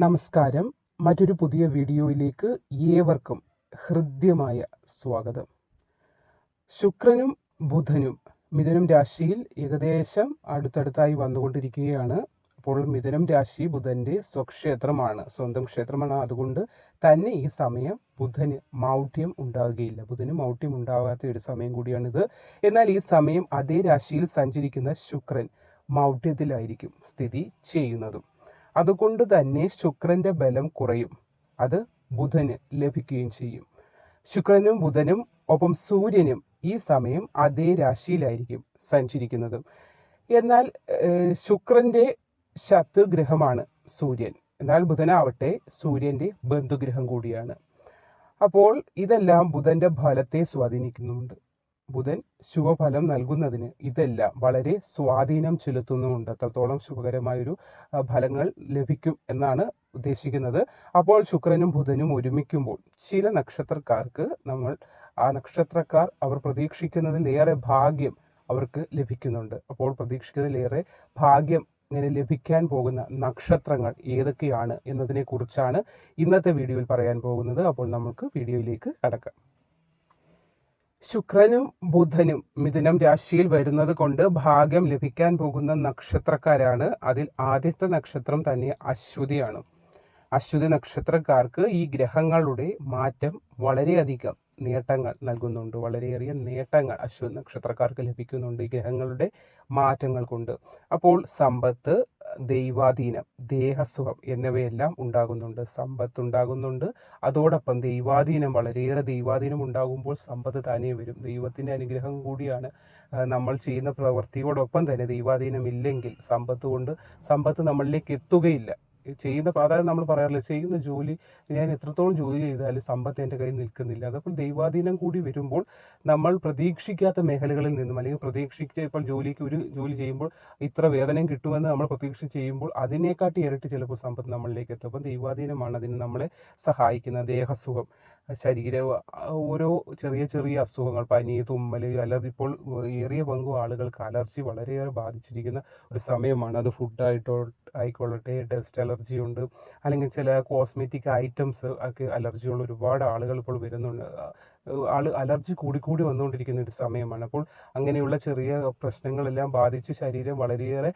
നമസ്കാരം. മറ്റൊരു പുതിയ വീഡിയോയിലേക്ക് ഏവർക്കും ഹൃദ്യമായ സ്വാഗതം. ശുക്രനും ബുധനും മിഥുനം രാശിയിൽ ഏകദേശം അടുത്തടുത്തായി വന്നുകൊണ്ടിരിക്കുകയാണ്. അപ്പോൾ മിഥുനം രാശി ബുധൻ്റെ സ്വക്ഷേത്രമാണ്, സ്വന്തം ക്ഷേത്രമാണ്. അതുകൊണ്ട് തന്നെ ഈ സമയം ബുധന് മൗഢ്യം ഉണ്ടാവുകയില്ല. ബുധന് മൗഢ്യം ഉണ്ടാകാത്ത ഒരു സമയം കൂടിയാണിത്. എന്നാൽ ഈ സമയം അതേ രാശിയിൽ സഞ്ചരിക്കുന്ന ശുക്രൻ മൗഢ്യത്തിലായിരിക്കും സ്ഥിതി ചെയ്യുന്നതും. അതുകൊണ്ട് തന്നെ ശുക്രന്റെ ബലം കുറയും, അത് ബുധന് ലഭിക്കുകയും ചെയ്യും. ശുക്രനും ബുധനും ഒപ്പം സൂര്യനും ഈ സമയം അതേ രാശിയിലായിരിക്കും സഞ്ചരിക്കുന്നത്. എന്നാൽ ശുക്രന്റെ ശത്രുഗ്രഹമാണ് സൂര്യൻ. എന്നാൽ ബുധനാവട്ടെ സൂര്യന്റെ ബന്ധുഗ്രഹം കൂടിയാണ്. അപ്പോൾ ഇതെല്ലാം ബുധന്റെ ഫലത്തെ സ്വാധീനിക്കുന്നുണ്ട്. ബുധൻ ശുഭഫലം നൽകുന്നതിന് ഇതെല്ലാം വളരെ സ്വാധീനം ചെലുത്തുന്നുമുണ്ട്. അത്രത്തോളം ശുഭകരമായൊരു ഫലങ്ങൾ ലഭിക്കും എന്നാണ് ഉദ്ദേശിക്കുന്നത്. അപ്പോൾ ശുക്രനും ബുധനും ഒരുമിക്കുമ്പോൾ ചില നക്ഷത്രക്കാർക്ക് ആ നക്ഷത്രക്കാർ അവർ പ്രതീക്ഷിക്കുന്നതിലേറെ ഭാഗ്യം അവർക്ക് ലഭിക്കുന്നുണ്ട്. അപ്പോൾ പ്രതീക്ഷിക്കുന്നതിലേറെ ഭാഗ്യം ഇങ്ങനെ ലഭിക്കാൻ പോകുന്ന നക്ഷത്രങ്ങൾ ഏതൊക്കെയാണ് എന്നതിനെക്കുറിച്ചാണ് ഇന്നത്തെ വീഡിയോയിൽ പറയാൻ പോകുന്നത്. അപ്പോൾ നമുക്ക് വീഡിയോയിലേക്ക് കടക്കാം. ശുക്രനും ബുധനും മിഥുനം രാശിയിൽ വരുന്നത് കൊണ്ട് ഭാഗ്യം ലഭിക്കാൻ പോകുന്ന നക്ഷത്രക്കാരാണ്. അതിൽ ആദ്യത്തെ നക്ഷത്രം തന്നെ അശ്വതിയാണ്. അശ്വതി നക്ഷത്രക്കാർക്ക് ഈ ഗ്രഹങ്ങളുടെ മാറ്റം വളരെയധികം നേട്ടങ്ങൾ നൽകുന്നുണ്ട്. വളരെയേറിയ നേട്ടങ്ങൾ അശ്വതി നക്ഷത്രക്കാർക്ക് ലഭിക്കുന്നുണ്ട് ഈ ഗ്രഹങ്ങളുടെ മാറ്റങ്ങൾ കൊണ്ട്. അപ്പോൾ സമ്പത്ത്, ദൈവാധീനം, ദേഹസുഖം എന്നിവയെല്ലാം ഉണ്ടാകുന്നുണ്ട്. സമ്പത്ത് ഉണ്ടാകുന്നുണ്ട്, അതോടൊപ്പം ദൈവാധീനം, വളരെയേറെ ദൈവാധീനം ഉണ്ടാകുമ്പോൾ സമ്പത്ത് താനേ വരും. ദൈവത്തിൻ്റെ അനുഗ്രഹം കൂടിയാണ്. നമ്മൾ ചെയ്യുന്ന പ്രവൃത്തിയോടൊപ്പം തന്നെ ദൈവാധീനം ഇല്ലെങ്കിൽ സമ്പത്ത് നമ്മളിലേക്ക് എത്തുകയില്ല. അതായത് നമ്മൾ പറയാറില്ല, ചെയ്യുന്ന ജോലി ഞാൻ എത്രത്തോളം ജോലി ചെയ്താലും സമ്പത്ത് എൻ്റെ കയ്യിൽ നിൽക്കുന്നില്ല. അതപ്പോൾ ദൈവാധീനം കൂടി വരുമ്പോൾ നമ്മൾ പ്രതീക്ഷിക്കാത്ത മേഖലകളിൽ നിന്നും, അല്ലെങ്കിൽ ഇപ്പോൾ ഒരു ജോലി ചെയ്യുമ്പോൾ ഇത്ര വേതനം കിട്ടുമെന്ന് നമ്മൾ പ്രതീക്ഷിച്ച് ചെയ്യുമ്പോൾ അതിനെക്കാട്ടി ഇരട്ടി ചിലപ്പോൾ സമ്പത്ത് നമ്മളിലേക്ക് എത്തും. അപ്പം ദൈവാധീനമാണ് അതിന് നമ്മളെ സഹായിക്കുന്നത്. ദേഹസുഖം, ഓരോ ചെറിയ ചെറിയ അസുഖങ്ങൾ, പനി, തുമ്മൽ, അലർജി. ഇപ്പോൾ ഏറിയ പങ്കും ആളുകൾക്ക് അലർജി വളരെയേറെ ബാധിച്ചിരിക്കുന്ന ഒരു സമയമാണ്. അത് ആയിക്കൊള്ളട്ടെ, ഡസ്റ്റ് അലർജി ഉണ്ട്, അല്ലെങ്കിൽ ചില കോസ്മെറ്റിക് ഐറ്റംസ് ഒക്കെ അലർജിയുള്ള ഒരുപാട് ആളുകൾ ഇപ്പോൾ വരുന്നുണ്ട്. അലർജി കൂടിക്കൂടി വന്നുകൊണ്ടിരിക്കുന്ന ഒരു സമയമാണ്. അപ്പോൾ അങ്ങനെയുള്ള ചെറിയ പ്രശ്നങ്ങളെല്ലാം ബാധിച്ച് ശരീരം വളരെയേറെ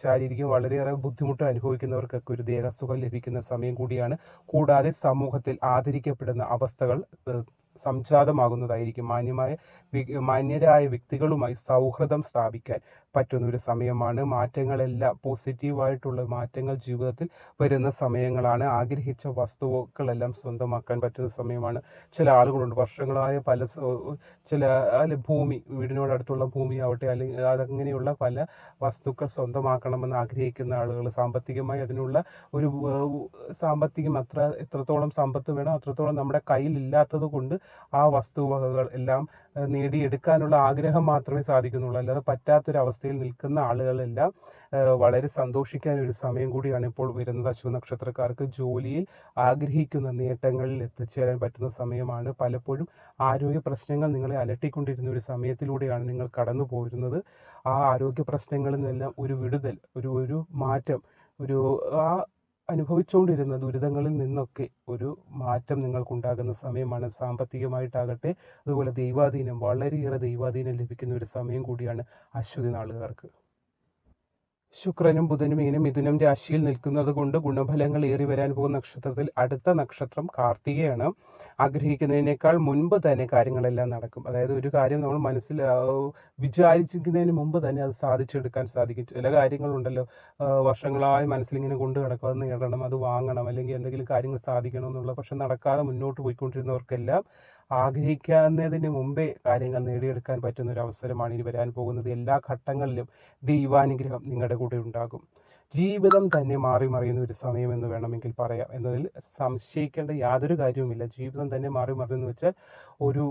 ശാരീരികം വളരെയേറെ ബുദ്ധിമുട്ട് അനുഭവിക്കുന്നവർക്കൊക്കെ ഒരു ദേഹസുഖം ലഭിക്കുന്ന സമയം കൂടിയാണ്. കൂടാതെ സമൂഹത്തിൽ ആദരിക്കപ്പെടുന്ന അവസ്ഥകൾ സംജാതമാകുന്നതായിരിക്കും. മാന്യരായ വ്യക്തികളുമായി സൗഹൃദം സ്ഥാപിക്കാൻ പറ്റുന്ന ഒരു സമയമാണ്. മാറ്റങ്ങളെല്ലാം പോസിറ്റീവായിട്ടുള്ള മാറ്റങ്ങൾ ജീവിതത്തിൽ വരുന്ന സമയങ്ങളാണ്. ആഗ്രഹിച്ച വസ്തുക്കളെല്ലാം സ്വന്തമാക്കാൻ പറ്റുന്ന സമയമാണ്. ചില ആളുകളുണ്ട് വർഷങ്ങളായ ഭൂമി, വീടിനോടടുത്തുള്ള ഭൂമി ആവട്ടെ, അല്ലെങ്കിൽ അതങ്ങനെയുള്ള പല വസ്തുക്കൾ സ്വന്തമാക്കണമെന്ന് ആഗ്രഹിക്കുന്ന ആളുകൾ, സാമ്പത്തികമായി അതിനുള്ള ഒരു എത്രത്തോളം സമ്പത്ത് വേണം അത്രത്തോളം നമ്മുടെ കയ്യിൽ ഇല്ലാത്തത് കൊണ്ട് ആ വസ്തുവകകൾ എല്ലാം നേടിയെടുക്കാനുള്ള ആഗ്രഹം മാത്രമേ സാധിക്കുന്നുള്ളൂ. അല്ലാതെ പറ്റാത്തൊരവസ്ഥയിൽ നിൽക്കുന്ന ആളുകളെല്ലാം വളരെ സന്തോഷിക്കാൻ ഒരു സമയം കൂടിയാണ് ഇപ്പോൾ വരുന്നത്. അശ്വതി നക്ഷത്രക്കാർക്ക് ജോലിയിൽ ആഗ്രഹിക്കുന്ന നേട്ടങ്ങളിൽ എത്തിച്ചേരാൻ പറ്റുന്ന സമയമാണ്. പലപ്പോഴും ആരോഗ്യ പ്രശ്നങ്ങൾ നിങ്ങളെ അലട്ടിക്കൊണ്ടിരുന്ന ഒരു സമയത്തിലൂടെയാണ് നിങ്ങൾ കടന്നു പോരുന്നത്. ആ ആരോഗ്യ പ്രശ്നങ്ങളിൽ നിന്നെല്ലാം ഒരു വിടുതൽ, ഒരു മാറ്റം, ആ അനുഭവിച്ചുകൊണ്ടിരുന്ന ദുരിതങ്ങളിൽ നിന്നൊക്കെ ഒരു മാറ്റം നിങ്ങൾക്കുണ്ടാകുന്ന സമയമാണ്. സാമ്പത്തികമായിട്ടാകട്ടെ, അതുപോലെ വളരെയേറെ ദൈവാധീനം ലഭിക്കുന്ന ഒരു സമയം കൂടിയാണ് അശ്വതി നാളുകാർക്ക്. ശുക്രനും ബുധനും ഇങ്ങനെ മിഥുനം രാശിയിൽ നിൽക്കുന്നത് കൊണ്ട് ഗുണഫലങ്ങൾ ഏറി വരാൻ പോകുന്ന നക്ഷത്രത്തിൽ അടുത്ത നക്ഷത്രം കാർത്തികയാണ്. ആഗ്രഹിക്കുന്നതിനേക്കാൾ മുൻപ് തന്നെ കാര്യങ്ങളെല്ലാം നടക്കും. അതായത് ഒരു കാര്യം നമ്മൾ വിചാരിച്ചിരിക്കുന്നതിന് മുമ്പ് തന്നെ അത് സാധിച്ചെടുക്കാൻ സാധിക്കും. ചില കാര്യങ്ങളുണ്ടല്ലോ, വർഷങ്ങളായി മനസ്സിലിങ്ങനെ കൊണ്ടു കിടക്കും, അത് നേടണം, അത് വാങ്ങണം, അല്ലെങ്കിൽ എന്തെങ്കിലും കാര്യങ്ങൾ സാധിക്കണം എന്നുള്ള, പക്ഷെ നടക്കാതെ മുന്നോട്ട് പോയിക്കൊണ്ടിരുന്നവർക്കെല്ലാം ആഗ്രഹിക്കുന്നതിന് മുമ്പേ കാര്യങ്ങൾ നേടിയെടുക്കാൻ പറ്റുന്ന ഒരു അവസരമാണ് ഇനി വരാൻ പോകുന്നത്. എല്ലാ ഘട്ടങ്ങളിലും ദൈവാനുഗ്രഹം നിങ്ങളുടെ കൂടെ ഉണ്ടാകും. ജീവിതം തന്നെ മാറി മറിയുന്ന ഒരു സമയമെന്ന് വേണമെങ്കിൽ പറയാം എന്നതിൽ സംശയിക്കേണ്ട യാതൊരു കാര്യവുമില്ല. ജീവിതം തന്നെ മാറി മറിയുമെന്ന് വെച്ചാൽ ഒരു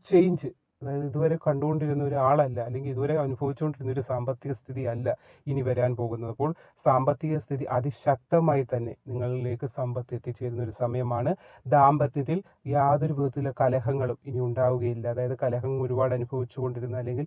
ചേഞ്ച്, അതായത് ഇതുവരെ കണ്ടുകൊണ്ടിരുന്ന ഒരാളല്ല, അല്ലെങ്കിൽ ഇതുവരെ അനുഭവിച്ചുകൊണ്ടിരുന്ന ഒരു സാമ്പത്തിക സ്ഥിതി അല്ല ഇനി വരാൻ പോകുന്നത്. അപ്പോൾ സാമ്പത്തിക സ്ഥിതി അതിശക്തമായി തന്നെ നിങ്ങളിലേക്ക് സമ്പത്ത് എത്തിച്ചേരുന്ന ഒരു സമയമാണ്. ദാമ്പത്യത്തിൽ യാതൊരു വിധത്തിലുള്ള കലഹങ്ങളും ഇനി ഉണ്ടാവുകയില്ല. അതായത് കലഹം ഒരുപാട് അനുഭവിച്ചുകൊണ്ടിരുന്ന, അല്ലെങ്കിൽ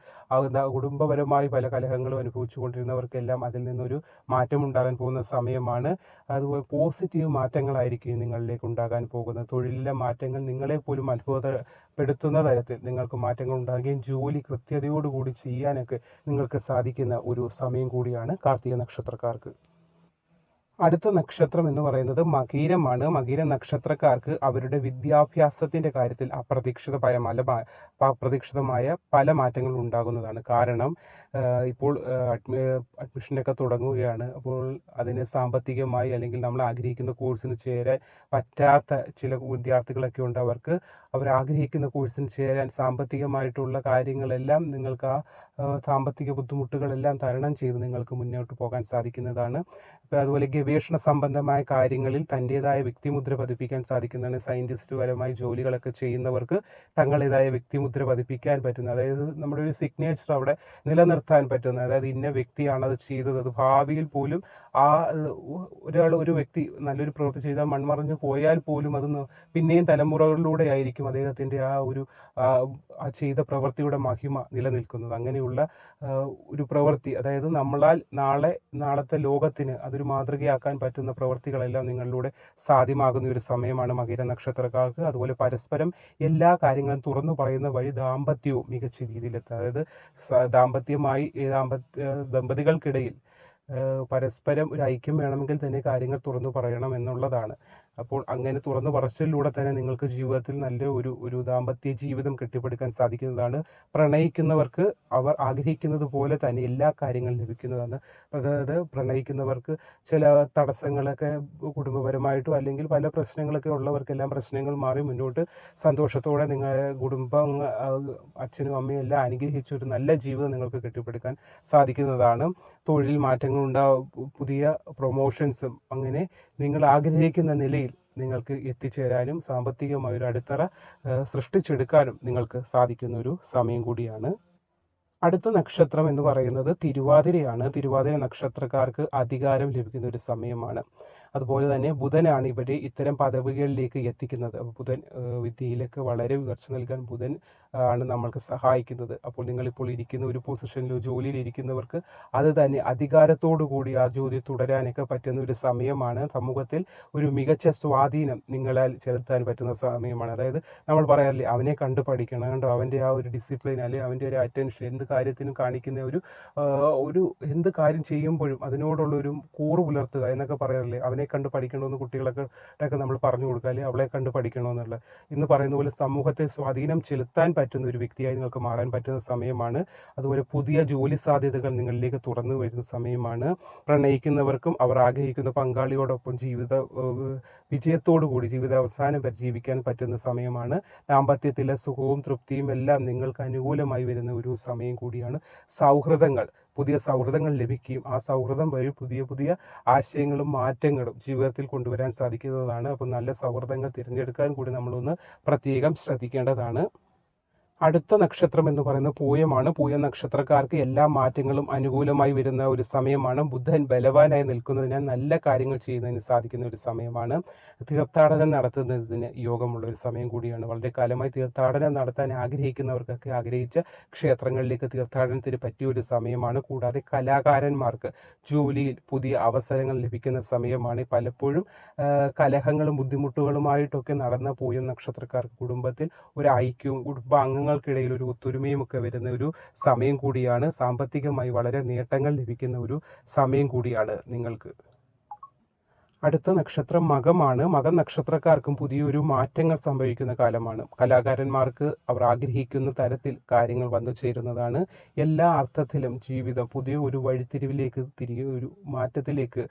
കുടുംബപരമായി പല കലഹങ്ങളും അനുഭവിച്ചുകൊണ്ടിരുന്നവർക്കെല്ലാം അതിൽ നിന്നൊരു മാറ്റം ഉണ്ടാകാൻ പോകുന്ന സമയമാണ്. അതുപോലെ പോസിറ്റീവ് മാറ്റങ്ങളായിരിക്കും നിങ്ങളിലേക്ക് ഉണ്ടാകാൻ പോകുന്നത്. തൊഴിലിലെ മാറ്റങ്ങൾ നിങ്ങളെ പോലും അത്ഭുതപ്പെടുത്തുന്ന തരത്തിൽ നിങ്ങൾക്ക് മാറ്റങ്ങൾ ഉണ്ടാകുകയും ജോലി കൃത്യതയോടുകൂടി ചെയ്യാനൊക്കെ നിങ്ങൾക്ക് സാധിക്കുന്ന ഒരു സമയം കൂടിയാണ് കാർത്തിക നക്ഷത്രക്കാർക്ക്. അടുത്ത നക്ഷത്രം എന്ന് പറയുന്നത് മകീരമാണ്. മകീര നക്ഷത്രക്കാർക്ക് അവരുടെ വിദ്യാഭ്യാസത്തിൻ്റെ കാര്യത്തിൽ അപ്രതീക്ഷിതമായ പല മാറ്റങ്ങളും ഉണ്ടാകുന്നതാണ്. കാരണം ഇപ്പോൾ അഡ്മിഷനൊക്കെ തുടങ്ങുകയാണ്. അപ്പോൾ അതിന് സാമ്പത്തികമായി, അല്ലെങ്കിൽ നമ്മൾ ആഗ്രഹിക്കുന്ന കോഴ്സിന് ചേരാൻ പറ്റാത്ത ചില വിദ്യാർത്ഥികളൊക്കെ ഉണ്ട്. അവർ ആഗ്രഹിക്കുന്ന കോഴ്സിന് ചേരാൻ സാമ്പത്തികമായിട്ടുള്ള കാര്യങ്ങളെല്ലാം നിങ്ങൾക്ക് സാമ്പത്തിക ബുദ്ധിമുട്ടുകളെല്ലാം തരണം ചെയ്ത് നിങ്ങൾക്ക് മുന്നോട്ട് പോകാൻ സാധിക്കുന്നതാണ്. അപ്പോൾ അതുപോലെ ഗവേഷണ സംബന്ധമായ കാര്യങ്ങളിൽ തൻ്റേതായ വ്യക്തിമുദ്ര പതിപ്പിക്കാൻ സാധിക്കുന്നതാണ്. സയൻറ്റിസ്റ്റ് പരമായി ജോലികളൊക്കെ ചെയ്യുന്നവർക്ക് തങ്ങളുടേതായ വ്യക്തിമുദ്ര പതിപ്പിക്കാൻ പറ്റുന്ന, അതായത് നമ്മുടെ ഒരു സിഗ്നേച്ചർ അവിടെ നിലനിർത്താൻ പറ്റുന്ന, അതായത് ഇന്ന വ്യക്തിയാണ് അത് ചെയ്തത്, അത് ഭാവിയിൽ പോലും ഒരു വ്യക്തി നല്ലൊരു പ്രവൃത്തി ചെയ്താൽ മൺമറഞ്ഞു പോയാൽ പോലും അത് പിന്നെയും തലമുറകളിലൂടെ ആയിരിക്കും അദ്ദേഹത്തിൻ്റെ ആ ചെയ്ത പ്രവൃത്തിയുടെ മഹിമ നിലനിൽക്കുന്നത്. അങ്ങനെയുള്ള ഒരു പ്രവൃത്തി, അതായത് നമ്മളാൽ നാളത്തെ ലോകത്തിന് അതൊരു മാതൃകയാക്കാൻ പറ്റുന്ന പ്രവൃത്തികളെല്ലാം നിങ്ങളിലൂടെ സാധ്യമാകുന്ന ഒരു സമയമാണ് മകീര നക്ഷത്രക്കാർക്ക്. അതുപോലെ പരസ്പരം എല്ലാ കാര്യങ്ങളും തുറന്നു പറയുന്ന വഴി ദാമ്പത്യവും മികച്ച രീതിയിലെത്തുക. അതായത് ദമ്പതികൾക്കിടയിൽ പരസ്പരം ഒരു ഐക്യം വേണമെങ്കിൽ തന്നെ കാര്യങ്ങൾ തുറന്നു പറയണം എന്നുള്ളതാണ്. അപ്പോൾ അങ്ങനെ തുറന്നു പറച്ചിലൂടെ തന്നെ നിങ്ങൾക്ക് ജീവിതത്തിൽ നല്ല ഒരു ദാമ്പത്യ ജീവിതം കെട്ടിപ്പടുക്കാൻ സാധിക്കുന്നതാണ്. പ്രണയിക്കുന്നവർക്ക് അവർ ആഗ്രഹിക്കുന്നത് പോലെ തന്നെ എല്ലാ കാര്യങ്ങളും ലഭിക്കുന്നതാണ്. അതായത് പ്രണയിക്കുന്നവർക്ക് ചില തടസ്സങ്ങളൊക്കെ കുടുംബപരമായിട്ടോ അല്ലെങ്കിൽ പല പ്രശ്നങ്ങളൊക്കെ ഉള്ളവർക്കെല്ലാം പ്രശ്നങ്ങൾ മാറി മുന്നോട്ട് സന്തോഷത്തോടെ നിങ്ങളുടെ കുടുംബം, അച്ഛനും അമ്മയും എല്ലാം അനുഗ്രഹിച്ച ഒരു നല്ല ജീവിതം നിങ്ങൾക്ക് കെട്ടിപ്പടുക്കാൻ സാധിക്കുന്നതാണ്. തൊഴിൽ മാറ്റങ്ങളുണ്ടാവും, പുതിയ പ്രൊമോഷൻസും, അങ്ങനെ നിങ്ങൾ ആഗ്രഹിക്കുന്ന നിലയിൽ നിങ്ങൾക്ക് എത്തിച്ചേരാനും സാമ്പത്തികമായ ഒരു അടിത്തറ സൃഷ്ടിച്ചെടുക്കാനും നിങ്ങൾക്ക് സാധിക്കുന്ന ഒരു സമയം കൂടിയാണ്. അടുത്ത നക്ഷത്രം എന്ന് പറയുന്നത് തിരുവാതിരയാണ്. തിരുവാതിര നക്ഷത്രക്കാർക്ക് അധികാരം ലഭിക്കുന്ന ഒരു സമയമാണ്. അതുപോലെ തന്നെ ബുധനാണ് ഇവരെ ഇത്തരം പദവികളിലേക്ക് എത്തിക്കുന്നത്. ബുധൻ വിദ്യയിലേക്ക് വളരെ ഉയർച്ച നൽകാൻ ബുധൻ ആണ് നമ്മൾക്ക് സഹായിക്കുന്നത്. അപ്പോൾ നിങ്ങളിപ്പോൾ ഇരിക്കുന്ന ഒരു പൊസിഷനിലോ ജോലിയിൽ ഇരിക്കുന്നവർക്ക് അത് തന്നെ അധികാരത്തോടു കൂടി ആ ജോലി തുടരാനൊക്കെ പറ്റുന്ന ഒരു സമയമാണ്. സമൂഹത്തിൽ ഒരു മികച്ച സ്വാധീനം നിങ്ങളാൽ ചെലുത്താൻ പറ്റുന്ന സമയമാണ്. അതായത് നമ്മൾ പറയാറില്ലേ, അവനെ കണ്ടു പഠിക്കണം, കണ്ടോ അവൻ്റെ ആ ഒരു ഡിസിപ്ലിൻ, അല്ലെങ്കിൽ അവൻ്റെ ഒരു അറ്റൻഷൻ, എന്ത് കാര്യത്തിനും കാണിക്കുന്ന ഒരു എന്ത് കാര്യം ചെയ്യുമ്പോഴും അതിനോടുള്ള ഒരു കൂറ് പുലർത്തുക എന്നൊക്കെ പറയാറില്ലേ. അവനെ കണ്ട് പഠിക്കണമെന്ന് കുട്ടികളൊക്കെ നമ്മൾ പറഞ്ഞു കൊടുക്കുക, അല്ലെങ്കിൽ അവളെ കണ്ട് പഠിക്കണമെന്നുള്ള എന്ന് പറയുന്ന പോലെ സമൂഹത്തെ സ്വാധീനം ചെലുത്താൻ പറ്റുന്ന ഒരു വ്യക്തിയായി നിങ്ങൾക്ക് മാറാൻ പറ്റുന്ന സമയമാണ്. അതുപോലെ പുതിയ ജോലി സാധ്യതകൾ നിങ്ങളിലേക്ക് തുറന്നു വരുന്ന സമയമാണ്. പ്രണയിക്കുന്നവർക്കും അവർ ആഗ്രഹിക്കുന്ന പങ്കാളിയോടൊപ്പം വിജയത്തോടുകൂടി ജീവിതാവസാനം വരെ ജീവിക്കാൻ പറ്റുന്ന സമയമാണ്. ദാമ്പത്യത്തിലെ സുഖവും തൃപ്തിയും എല്ലാം നിങ്ങൾക്ക് അനുകൂലമായി വരുന്ന ഒരു സമയം കൂടിയാണ്. പുതിയ സൗഹൃദങ്ങൾ ലഭിക്കുകയും ആ സൗഹൃദം വഴി പുതിയ ആശയങ്ങളും മാറ്റങ്ങളും ജീവിതത്തിൽ കൊണ്ടുവരാൻ സാധിക്കുന്നതാണ്. അപ്പോൾ നല്ല സൗഹൃദങ്ങൾ തിരഞ്ഞെടുക്കാൻ കൂടി നമ്മളൊന്ന് പ്രത്യേകം ശ്രദ്ധിക്കേണ്ടതാണ്. അടുത്ത നക്ഷത്രം എന്ന് പറയുന്നത് പൂയമാണ്. പൂയ നക്ഷത്രക്കാർക്ക് എല്ലാ മാറ്റങ്ങളും അനുകൂലമായി വരുന്ന ഒരു സമയമാണ്. ബുധൻ ബലവാനായി നിൽക്കുന്നതിനാൽ നല്ല കാര്യങ്ങൾ ചെയ്യുന്നതിന് സാധിക്കുന്ന ഒരു സമയമാണ്. തീർത്ഥാടനം നടത്തുന്നതിന് യോഗമുള്ള ഒരു സമയം കൂടിയാണ്. വളരെ കാലമായി തീർത്ഥാടനം നടത്താൻ ആഗ്രഹിക്കുന്നവർക്കൊക്കെ ആഗ്രഹിച്ച ക്ഷേത്രങ്ങളിലേക്ക് തീർത്ഥാടനത്തിന് പറ്റിയ ഒരു സമയമാണ്. കൂടാതെ കലാകാരന്മാർക്ക് ജോലിയിൽ പുതിയ അവസരങ്ങൾ ലഭിക്കുന്ന സമയമാണ്. പലപ്പോഴും കലഹങ്ങളും ബുദ്ധിമുട്ടുകളുമായിട്ടൊക്കെ നടന്ന പൂയ നക്ഷത്രക്കാർക്ക് കുടുംബത്തിൽ ഒരു ഐക്യവും കുടുംബാംഗങ്ങൾക്കിടയിൽ ഒരു ഒത്തൊരുമയും ഒക്കെ വരുന്ന ഒരു സമയം കൂടിയാണ്. സാമ്പത്തികമായി വളരെ നേട്ടങ്ങൾ ലഭിക്കുന്ന ഒരു സമയം കൂടിയാണ് നിങ്ങൾക്ക്. അടുത്ത നക്ഷത്രം മകമാണ്. മകം നക്ഷത്രക്കാർക്കും പുതിയൊരു മാറ്റങ്ങൾ സംഭവിക്കുന്ന കാലമാണ്. കലാകാരന്മാർക്ക് അവർ ആഗ്രഹിക്കുന്ന തരത്തിൽ കാര്യങ്ങൾ വന്നു ചേരുന്നതാണ്. എല്ലാ അർത്ഥത്തിലും ജീവിതം പുതിയ ഒരു വഴിത്തിരിവിലേക്ക് ഒരു മാറ്റത്തിലേക്ക്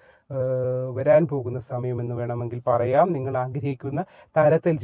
വരാൻ പോകുന്ന സമയമെന്ന് വേണമെങ്കിൽ പറയാം. നിങ്ങൾ ആഗ്രഹിക്കുന്ന തരത്തിൽ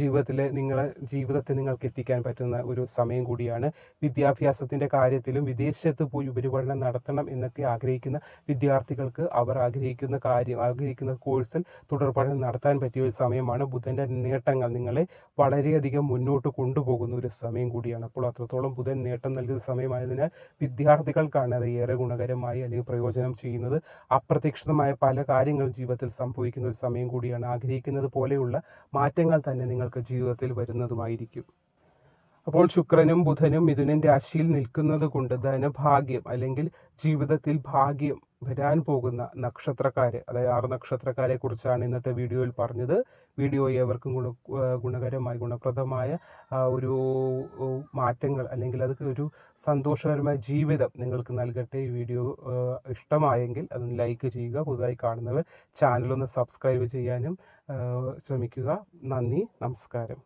ജീവിതത്തെ നിങ്ങൾക്ക് എത്തിക്കാൻ പറ്റുന്ന ഒരു സമയം കൂടിയാണ്. വിദ്യാഭ്യാസത്തിൻ്റെ കാര്യത്തിലും വിദേശത്ത് പോയി ഉപരിപഠനം നടത്തണം എന്നൊക്കെ ആഗ്രഹിക്കുന്ന വിദ്യാർത്ഥികൾക്ക് അവർ ആഗ്രഹിക്കുന്ന കോഴ്സ് കോഴ്സിൽ തുടർ പഠനം നടത്താൻ പറ്റിയ ഒരു സമയമാണ്. ബുധൻ്റെ നേട്ടങ്ങൾ നിങ്ങളെ വളരെയധികം മുന്നോട്ട് കൊണ്ടുപോകുന്ന ഒരു സമയം കൂടിയാണ്. അപ്പോൾ അത്രത്തോളം ബുധൻ നേട്ടം നൽകുന്ന സമയമായതിനാൽ വിദ്യാർത്ഥികൾക്കാണ് അത് ഏറെ ഗുണകരമായി അല്ലെങ്കിൽ പ്രയോജനം ചെയ്യുന്നത്. അപ്രതീക്ഷിതമായ പല കാര്യങ്ങളും ജീവിതത്തിൽ സംഭവിക്കുന്ന ഒരു സമയം കൂടിയാണ്. ആഗ്രഹിക്കുന്നത് പോലെയുള്ള മാറ്റങ്ങൾ തന്നെ നിങ്ങൾക്ക് ജീവിതത്തിൽ വരുന്നതുമായിരിക്കും. അപ്പോൾ ശുക്രനും ബുധനും മിഥുനൻ രാശിയിൽ നിൽക്കുന്നത് കൊണ്ട് ധനഭാഗ്യം അല്ലെങ്കിൽ ജീവിതത്തിൽ ഭാഗ്യം വരാൻ പോകുന്ന നക്ഷത്രക്കാരെ, അതായത് 6 നക്ഷത്രക്കാരെ കുറിച്ചാണ് ഇന്നത്തെ വീഡിയോയിൽ പറഞ്ഞത്. വീഡിയോ ഏവർക്കും ഗുണകരമായി ഗുണപ്രദമായ ഒരു മാറ്റങ്ങൾ അല്ലെങ്കിൽ അത് ഒരു സന്തോഷകരമായ ജീവിതം നിങ്ങൾക്ക് നൽകട്ടെ. ഈ വീഡിയോ ഇഷ്ടമായെങ്കിൽ അത് ലൈക്ക് ചെയ്യുക. പുതുതായി കാണുന്നവർ ചാനലൊന്ന് സബ്സ്ക്രൈബ് ചെയ്യാനും ശ്രമിക്കുക. നന്ദി, നമസ്കാരം.